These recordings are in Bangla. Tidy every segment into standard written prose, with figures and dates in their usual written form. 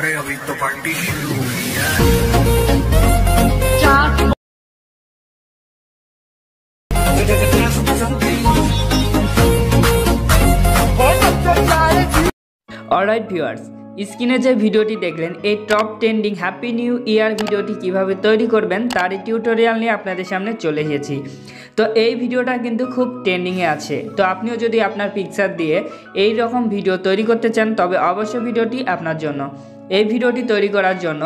अरे अभी तो पार्टी शुरू हुई है। অলরাইট ভিউয়ার্স, স্ক্রিনে যে ভিডিওটি দেখলেন এই top trending happy new year ভিডিওটি কিভাবে তৈরি করবেন তার টিউটোরিয়াল নিয়ে আপনাদের সামনে চলে এসেছি। তো এই ভিডিওটা কিন্তু খুব ট্রেন্ডিংয়ে আছে। তো আপনিও যদি আপনার পিকচার দিয়ে এই রকম ভিডিও তৈরি করতে চান তবে অবশ্যই ভিডিওটি আপনার জন্য। এই ভিডিওটি তৈরি করার জন্য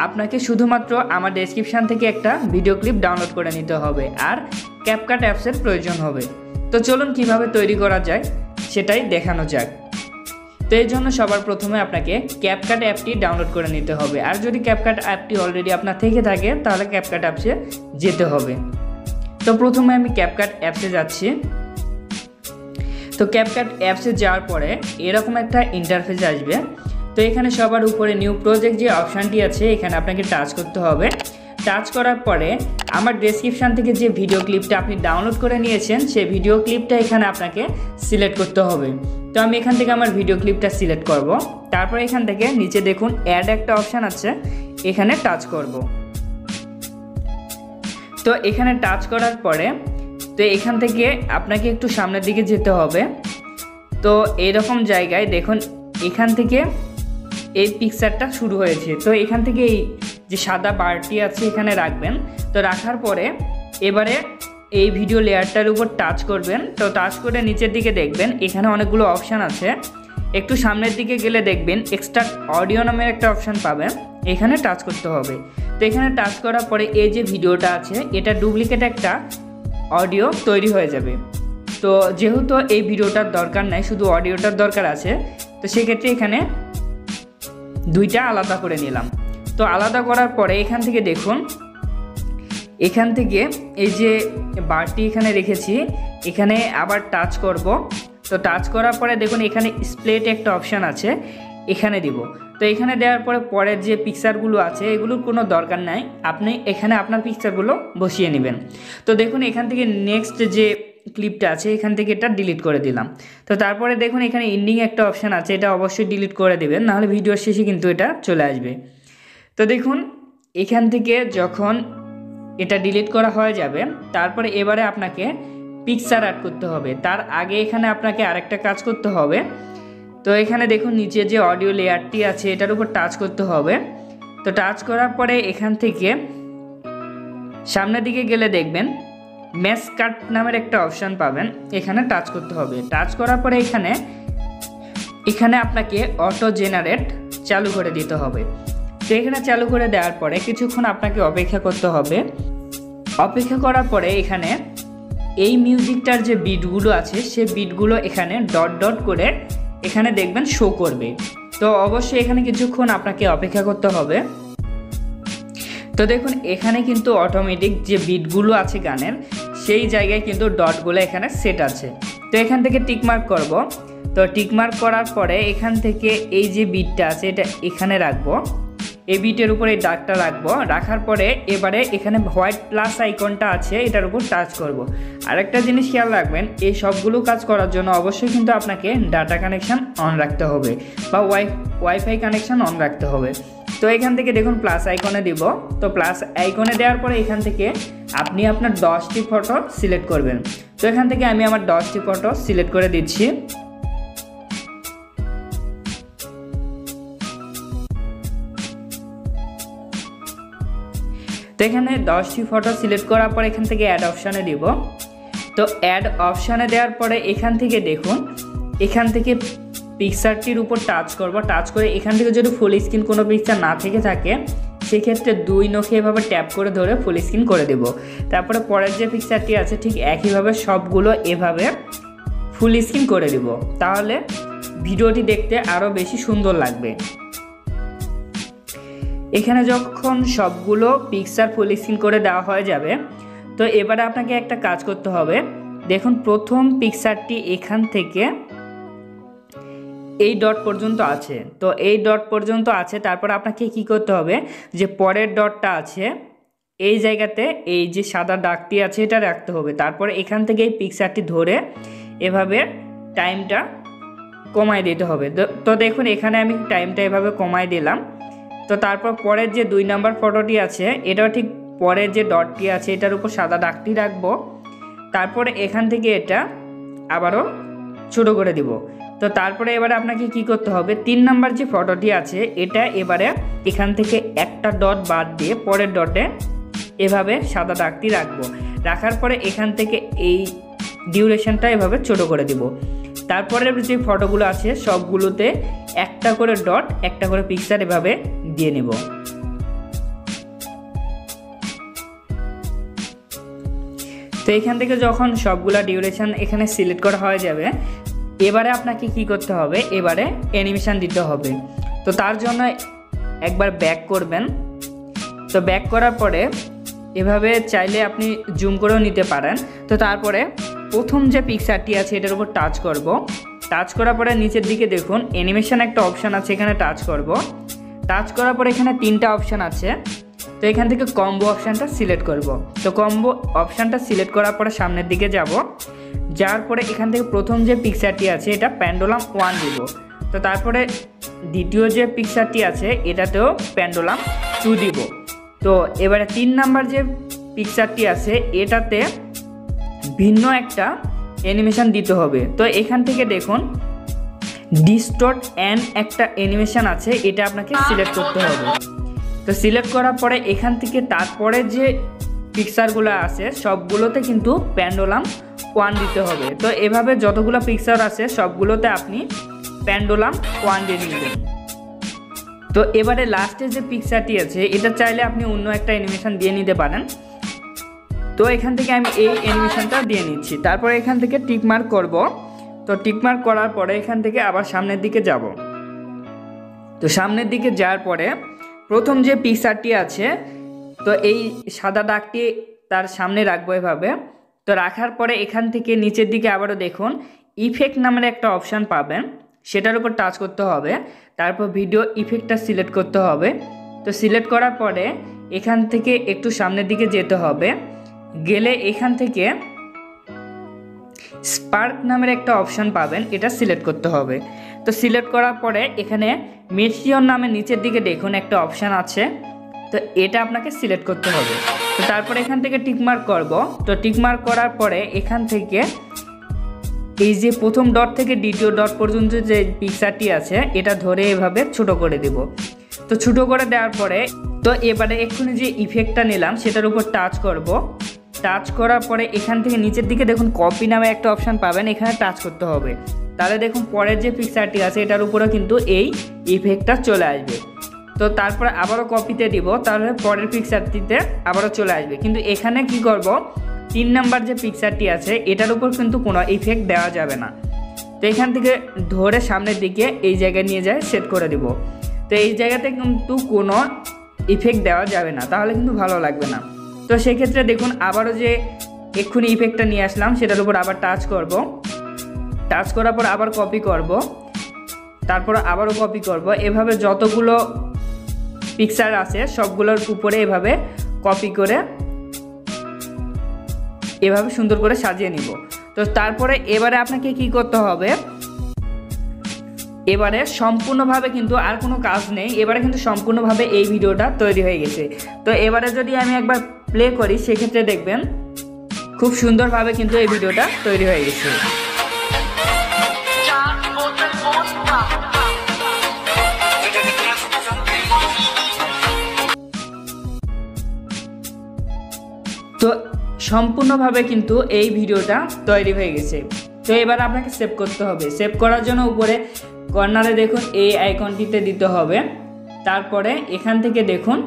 আপনাকে শুধুমাত্র আমার ডেসক্রিপশান থেকে একটা ভিডিও ক্লিপ ডাউনলোড করে নিতে হবে আর ক্যাপকাট অ্যাপসের প্রয়োজন হবে। তো চলুন কিভাবে তৈরি করা যায় সেটাই দেখানো যাক। তো এই জন্য সবার প্রথমে আপনাকে ক্যাপকাট অ্যাপটি ডাউনলোড করে নিতে হবে। আর যদি ক্যাপকাট অ্যাপটি অলরেডি আপনার থেকে থাকে তাহলে ক্যাপকাট অ্যাপসে যেতে হবে। তো প্রথমে আমি ক্যাপকাট অ্যাপসে যাচ্ছি। তো ক্যাপকাট অ্যাপসে যাওয়ার পরে এরকম একটা ইন্টারফেস আসবে। তো এখানে সবার উপরে নিউ প্রজেক্ট যে অপশানটি আছে এখানে আপনাকে টাচ করতে হবে। টাচ করার পরে আমার ডেসক্রিপশান থেকে যে ভিডিও ক্লিপটা আপনি ডাউনলোড করে নিয়েছেন সেই ভিডিও ক্লিপটা এখানে আপনাকে সিলেক্ট করতে হবে। তো আমি এখান থেকে আমার ভিডিও ক্লিপটা সিলেক্ট করব। তারপর এখান থেকে নিচে দেখুন অ্যাড একটা অপশান আছে, এখানে টাচ করব। তো এখানে টাচ করার পরে তো এখান থেকে আপনাকে একটু সামনের দিকে যেতে হবে। তো এইরকম জায়গায় দেখুন এখান থেকে এই পিকচারটা শুরু হয়েছে। তো এখান থেকে এই যে সাদা বারটি আছে এখানে রাখবেন। তো রাখার পরে এবারে এই ভিডিও লেয়ারটার উপর টাচ করবেন। তো টাচ করে নিচের দিকে দেখবেন এখানে অনেকগুলো অপশান আছে। একটু সামনের দিকে গেলে দেখবেন এক্সট্রাক্ট অডিও নামের একটা অপশান পাবেন, এখানে টাচ করতে হবে। তো এখানে টাচ করার পরে এই যে ভিডিওটা আছে এটা ডুপ্লিকেট একটা অডিও তৈরি হয়ে যাবে। তো যেহেতু এই ভিডিওটার দরকার নাই, শুধু অডিওটার দরকার আছে, তো সেক্ষেত্রে এখানে দুইটা আলাদা করে নিলাম। তো আলাদা করার পরে এখান থেকে দেখুন এখান থেকে এই যে বারটি এখানে রেখেছি এখানে আবার টাচ করব। তো টাচ করার পরে দেখুন এখানে স্প্লিট একটা অপশান আছে, এখানে দিব। তো এখানে দেওয়ার পরে পরের যে পিকচারগুলো আছে এগুলোর কোনো দরকার নাই, আপনি এখানে আপনার পিকচারগুলো বসিয়ে নেবেন। তো দেখুন এখান থেকে নেক্সট যে ক্লিপটা আছে এখান থেকে এটা ডিলিট করে দিলাম। তো তারপরে দেখুন এখানে এন্ডিং একটা অপশান আছে, এটা অবশ্যই ডিলিট করে দেবেন, নাহলে ভিডিওর শেষে কিন্তু এটা চলে আসবে। তো দেখুন এখান থেকে যখন এটা ডিলিট করা হয়ে যাবে তারপরে এবারে আপনাকে পিকচার অ্যাড করতে হবে। তার আগে এখানে আপনাকে আরেকটা কাজ করতে হবে। তো এখানে দেখুন নিচে যে অডিও লেয়ারটি আছে এটার উপর টাচ করতে হবে। তো টাচ করার পরে এখান থেকে সামনের দিকে গেলে দেখবেন ম্যাচ কাট নামের একটা অপশান পাবেন, এখানে টাচ করতে হবে। টাচ করার পরে এখানে আপনাকে অটো জেনারেট চালু করে দিতে হবে। তো এখানে চালু করে দেওয়ার পরে কিছুক্ষণ আপনাকে অপেক্ষা করতে হবে। অপেক্ষা করার পরে এখানে এই মিউজিকটার যে বিটগুলো আছে সে বিটগুলো এখানে ডট ডট করে এখানে দেখবেন শো করবে। তো অবশ্যই এখানে কিছুক্ষণ আপনাকে অপেক্ষা করতে হবে। তো দেখুন এখানে কিন্তু অটোমেটিক যে বিটগুলো আছে গানের সেই জায়গায় কিন্তু ডটগুলো এখানে সেট আছে। তো এখান থেকে টিকমার্ক করব। তো টিকমার্ক করার পরে এখান থেকে এই যে বিটটা আছে এটা এখানে রাখবো, এই বিটের উপরে এই দাগটা রাখবো। রাখার পরে এবারে এখানে হোয়াইট প্লাস আইকনটা আছে এটার উপর টাচ করব। আরেকটা জিনিস খেয়াল রাখবেন, এই সবগুলো কাজ করার জন্য অবশ্যই কিন্তু আপনাকে ডাটা কানেকশান অন রাখতে হবে বা ওয়াইফাই কানেকশান অন রাখতে হবে। তো এখান থেকে দেখুন প্লাস আইকনে দিব। তো প্লাস আইকনে দেওয়ার পরে এখান থেকে আপনি আপনার 10টি ফটো সিলেক্ট করবেন। তো এখান থেকে আমি আমার 10টি ফটো সিলেক্ট করে দিচ্ছি। তো এখানে 10টি ফটো সিলেক্ট করার পর এখান থেকে অ্যাড অপশানে দিব। তো অ্যাড অপশানে দেওয়ার পরে এখান থেকে দেখুন এখান থেকে পিকচারটির উপর টাচ করব। টাচ করে এখান থেকে যদি ফুল স্ক্রিন কোনো পিকচার না থেকে থাকে সেক্ষেত্রে 2 নখে এভাবে ট্যাপ করে ধরে ফুল স্ক্রিন করে দেব। তারপরে পরের যে পিকচারটি আছে ঠিক একইভাবে সবগুলো এভাবে ফুল স্ক্রিন করে দেব, তাহলে ভিডিওটি দেখতে আরও বেশি সুন্দর লাগবে। এখানে যখন সবগুলো পিকচার ফুল স্ক্রিন করে দেওয়া হয়ে যাবে তো এবারে আপনাকে একটা কাজ করতে হবে। দেখুন প্রথম পিকচারটি এখান থেকে এই ডট পর্যন্ত আছে। তো এই ডট পর্যন্ত আছে, তারপর আপনাকে কি করতে হবে যে পরের ডটটা আছে এই জায়গাতে এই যে সাদা দাগটি আছে এটা রাখতে হবে। তারপরে এখান থেকে এই পিকচারটি ধরে এভাবে টাইমটা কমায় দিতে হবে। তো দেখুন এখানে আমি টাইমটা এভাবে কমায় দিলাম। তো তারপর পরের যে 2 নাম্বার ফটোটি আছে এটাও ঠিক পরের যে ডটটি আছে এটার উপর সাদা দাগটি রাখবো। তারপরে এখান থেকে এটা আবারও ছোট করে দিব। তো তারপরে এবারে আপনাকে কি করতে হবে, 3 নাম্বার যে ফটোটি আছে এটা এবারে এখান থেকে একটা ডট বাদ দিয়ে পরের ডটে এভাবে সাদা দাগটি রাখবো। রাখার পরে এখান থেকে এই ডিউরেশনটা এভাবে ছোট করে দিব। তারপরে যে ফটোগুলো আছে সবগুলোতে একটা করে ডট, একটা করে পিকচার এভাবে দিয়ে নেব। তো এখান থেকে যখন সবগুলা ডিউরেশন এখানে সিলেক্ট করা হয়ে যাবে, এবারে আপনাকে কি করতে হবে, এবারে অ্যানিমেশন দিতে হবে। তো তার জন্য একবার ব্যাক করবেন। তো ব্যাক করার পরে এভাবে চাইলে আপনি জুম করেও নিতে পারেন। তো তারপরে প্রথম যে পিকচারটি আছে এটার উপর টাচ করব। টাচ করার পরে নিচের দিকে দেখুন অ্যানিমেশন একটা অপশান আছে, এখানে টাচ করব। টাচ করার পরে এখানে 3টা অপশান আছে। তো এখান থেকে কম্বো অপশানটা সিলেক্ট করব। তো কম্বো অপশানটা সিলেক্ট করার পরে সামনের দিকে যাব। যাওয়ার পরে এখান থেকে প্রথম যে পিকচারটি আছে এটা পেন্ডুলাম 1 দিব। তো তারপরে দ্বিতীয় যে পিকচারটি আছে এটাতেও পেন্ডুলাম 2 দিব। তো এবারে 3 নাম্বার যে পিকচারটি আছে এটাতে ভিন্ন একটা অ্যানিমেশন দিতে হবে। তো এখান থেকে দেখুন ডিস্টর্ট অ্যান্ড একটা অ্যানিমেশন আছে, এটা আপনাকে সিলেক্ট করতে হবে। তো সিলেক্ট করার পরে এখান থেকে তারপরে যে পিকচারগুলো আছে সবগুলোতে কিন্তু পেন্ডুলাম 1 দিতে হবে। তো এভাবে যতগুলো পিকচার আছে সবগুলোতে আপনি পেন্ডুলাম 1 দিয়ে নেবেন। তো এবারে লাস্টে যে পিকচারটি আছে এটা চাইলে আপনি অন্য একটা অ্যানিমেশন দিয়ে নিতে পারেন। তো এখান থেকে আমি এই অ্যানিমেশনটা দিয়ে নিচ্ছি। তারপরে এখান থেকে টিকমার্ক করব। তো টিকমার্ক করার পরে এখান থেকে আবার সামনের দিকে যাব। তো সামনের দিকে যাওয়ার পরে প্রথম যে পিকচারটি আছে তো এই সাদা দাগটি তার সামনে রাখবো এভাবে। তো রাখার পরে এখান থেকে নিচের দিকে আবারও দেখুন ইফেক্ট নামের একটা অপশান পাবেন, সেটার উপর টাচ করতে হবে। তারপর ভিডিও ইফেক্টটা সিলেক্ট করতে হবে। তো সিলেক্ট করার পরে এখান থেকে একটু সামনের দিকে যেতে হবে। গেলে এখান থেকে স্পার্ক নামের একটা অপশান পাবেন, এটা সিলেক্ট করতে হবে। তো সিলেক্ট করার পরে এখানে মেশিয়ন নামে নিচের দিকে দেখুন একটা অপশান আছে, তো এটা আপনাকে সিলেক্ট করতে হবে। তো তারপরে এখান থেকে টিকমার্ক করব। তো টিকমার্ক করার পরে এখান থেকে এই যে প্রথম ডট থেকে দ্বিতীয় ডট পর্যন্ত যে পিকচারটি আছে এটা ধরে এভাবে ছোট করে দেব। তো ছোট করে দেওয়ার পরে তো এবারে এক্ষুনি যে ইফেক্টটা নিলাম সেটার উপর টাচ করব। টাচ করার পরে এখান থেকে নিচের দিকে দেখুন কপি নামে একটা অপশান পাবেন, এখানে টাচ করতে হবে। তাহলে দেখুন পরের যে পিকচারটি আছে এটার উপরে কিন্তু এই ইফেক্টটা চলে আসবে। তো তারপরে আবারও কপিতে দিব, তাহলে পরের পিকচারটিতে আবারও চলে আসবে। কিন্তু এখানে কি করব, 3 নাম্বার যে পিকচারটি আছে এটার উপর কিন্তু কোনো ইফেক্ট দেওয়া যাবে না। তো এখান থেকে ধরে সামনের দিকে এই জায়গায় নিয়ে যায় সেট করে দিব। তো এই জায়গাতে কিন্তু কোনো ইফেক্ট দেওয়া যাবে না, তাহলে কিন্তু ভালো লাগবে না। তো সেক্ষেত্রে দেখুন আবারও যে এক্ষুনি ইফেক্টটা নিয়ে আসলাম সেটার উপর আবার টাচ করব। টাচ করার পর আবার কপি করব, তারপর আবারও কপি করব। এভাবে যতগুলো পিকচার আছে সবগুলোর উপরে এভাবে কপি করে এভাবে সুন্দর করে সাজিয়ে নিব। তো তারপরে এবারে আপনাকে কি করতে হবে, এবারে সম্পূর্ণভাবে কিন্তু আর কোনো কাজ নেই, এবারে কিন্তু সম্পূর্ণভাবে এই ভিডিওটা তৈরি হয়ে গেছে। তো এবারে যদি আমি একবার প্লে করি সেক্ষেত্রে দেখবেন খুব সুন্দরভাবে কিন্তু এই ভিডিওটা তৈরি হয়ে গেছে। তো সম্পূর্ণভাবে কিন্তু এই ভিডিওটা তৈরি হয়ে গেছে। তো এবার আপনাকে সেভ করতে হবে। সেভ করার জন্য উপরে কর্নারে দেখুন এই আইকনটিতে দিতে হবে। তারপরে এখান থেকে দেখুন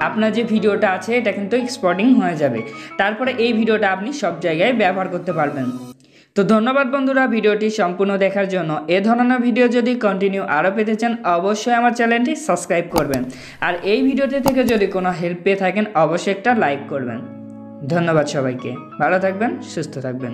আপনার যে ভিডিওটা আছে এটা কিন্তু এক্সপোর্টিং হয়ে যাবে। তারপরে এই ভিডিওটা আপনি সব জায়গায় ব্যবহার করতে পারবেন। তো ধন্যবাদ বন্ধুরা ভিডিওটি সম্পূর্ণ দেখার জন্য। এ ধরনের ভিডিও যদি কন্টিনিউ আরও পেতে চান অবশ্যই আমার চ্যানেলটি সাবস্ক্রাইব করবেন। আর এই ভিডিওটি থেকে যদি কোনো হেল্প পেয়ে থাকেন অবশ্যই একটা লাইক করবেন। ধন্যবাদ সবাইকে, ভালো থাকবেন, সুস্থ থাকবেন।